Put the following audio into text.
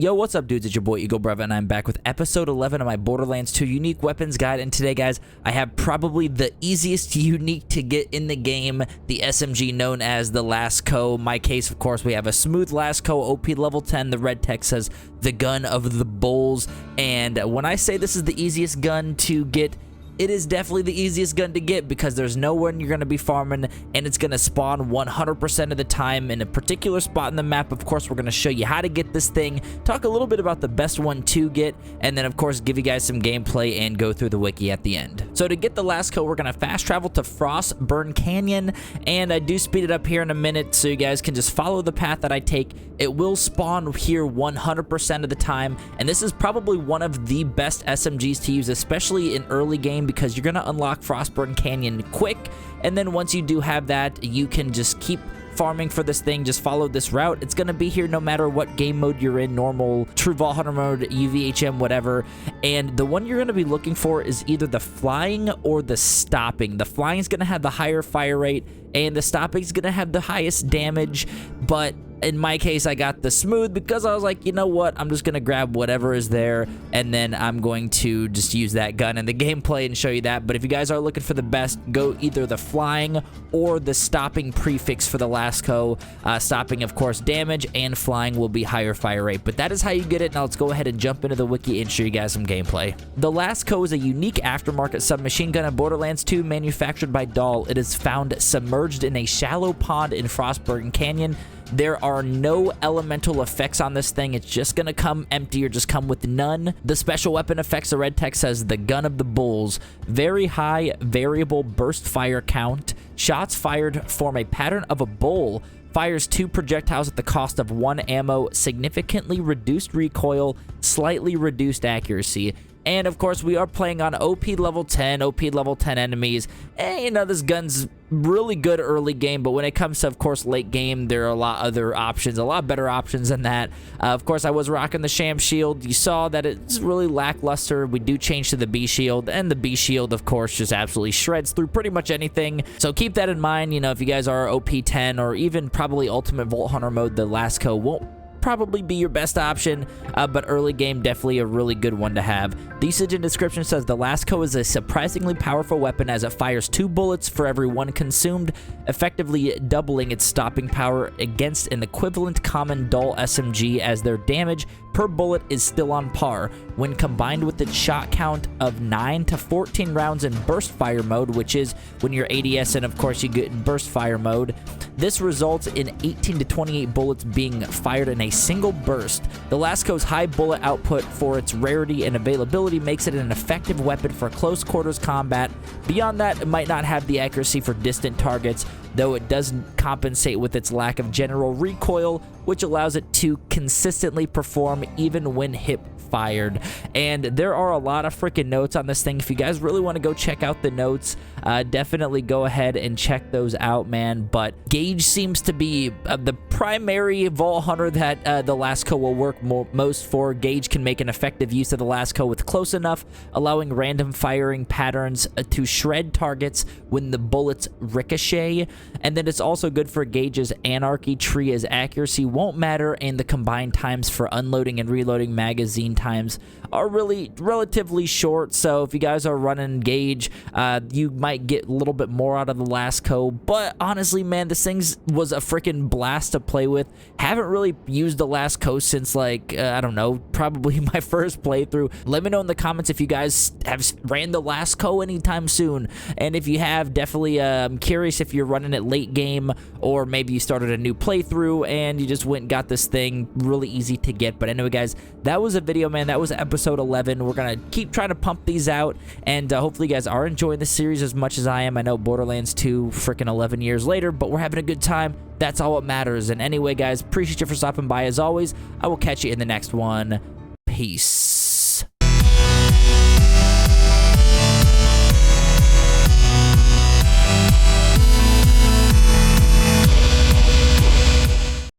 Yo, what's up, dudes? It's your boy Eagle Breva, and I'm back with episode 11 of my Borderlands 2 Unique Weapons Guide. And today, guys, I have probably the easiest unique to get in the game, the SMG known as the Lascaux. In my case, of course, we have a smooth Lascaux OP level 10. The red text says the gun of the bulls. And when I say this is the easiest gun to get, it is definitely the easiest gun to get because there's nowhere you're going to be farming, and it's going to spawn 100% of the time in a particular spot in the map. Of course, we're going to show you how to get this thing, talk a little bit about the best one to get, and then, of course, give you guys some gameplay and go through the wiki at the end. So to get the Lascaux, we're going to fast travel to Frostburn Canyon, and I do speed it up here in a minute so you guys can just follow the path that I take. It will spawn here 100% of the time, and this is probably one of the best SMGs to use, especially in early game, because you're going to unlock Frostburn Canyon quick, and then once you do have that, you can just keep farming for this thing. Just follow this route. It's going to be here no matter what game mode you're in, normal, true Vault Hunter mode, UVHM, whatever. And the one you're going to be looking for is either the flying or the stopping. The flying is going to have the higher fire rate, and the stopping is going to have the highest damage, but in my case, I got the smooth because I was like, you know what? I'm just going to grab whatever is there, and then I'm going to just use that gun in the gameplay and show you that. But if you guys are looking for the best, go either the flying or the stopping prefix for the Lascaux. Stopping, of course, damage, and flying will be higher fire rate. But that is how you get it. Now let's go ahead and jump into the wiki and show you guys some gameplay. The Lascaux is a unique aftermarket submachine gun in Borderlands 2 manufactured by Dahl. It is found submerged in a shallow pond in Frostburn Canyon. There are no elemental effects on this thing. It's just going to come empty or just come with none. The special weapon effects, the red text says the gun of the bulls. Very high variable burst fire count. Shots fired form a pattern of a bull. Fires 2 projectiles at the cost of 1 ammo. Significantly reduced recoil. Slightly reduced accuracy. And of course, we are playing on OP level 10, OP level 10 enemies. And you know, this gun's really good early game, but when it comes to, of course, late game, there are a lot other options, a lot better options than that. Of course, I was rocking the Sham Shield. You saw that it's really lackluster. We do change to the B Shield, and the B Shield, of course, just absolutely shreds through pretty much anything. So keep that in mind. You know, if you guys are OP 10 or even probably Ultimate Vault Hunter mode, the Lascaux won't probably be your best option, but early game, definitely a really good one to have. The usage and description says the Lascaux is a surprisingly powerful weapon as it fires 2 bullets for every 1 consumed, effectively doubling its stopping power against an equivalent common dull SMG, as their damage per bullet is still on par. When combined with its shot count of 9 to 14 rounds in burst fire mode, which is when you're ADS and of course you get in burst fire mode, this results in 18 to 28 bullets being fired in a single burst. The Lascaux's high bullet output for its rarity and availability makes it an effective weapon for close quarters combat. Beyond that, it might not have the accuracy for distant targets, though it does compensate with its lack of general recoil, which allows it to consistently perform even when hip fired. And there are a lot of freaking notes on this thing. If you guys really want to go check out the notes, definitely go ahead and check those out, man. But Gauge seems to be the primary Vault Hunter that the Lascaux will work most for. Gauge can make an effective use of the Lascaux with close enough, allowing random firing patterns to shred targets when the bullets ricochet. And then it's also good for Gauge's Anarchy tree, as accuracy won't matter, and the combined times for unloading and reloading magazine times are really relatively short. So if you guys are running Gauge, you might get a little bit more out of the Lascaux. But honestly, man, this thing was a freaking blast to play with. Haven't really used the Lascaux since, like, I don't know, probably my first playthrough. Let me know in the comments if you guys have ran the Lascaux anytime soon. And if you have, definitely I'm curious if you're running it late game, or maybe you started a new playthrough and you just went and got this thing really easy to get. But anyway, guys, that was a video, man. That was episode 11. We're gonna keep trying to pump these out, and hopefully you guys are enjoying the series as much as I am. I know Borderlands 2 freaking 11 years later, but we're having a good time. That's all what matters. And anyway, guys, appreciate you for stopping by. As always, I will catch you in the next one. Peace.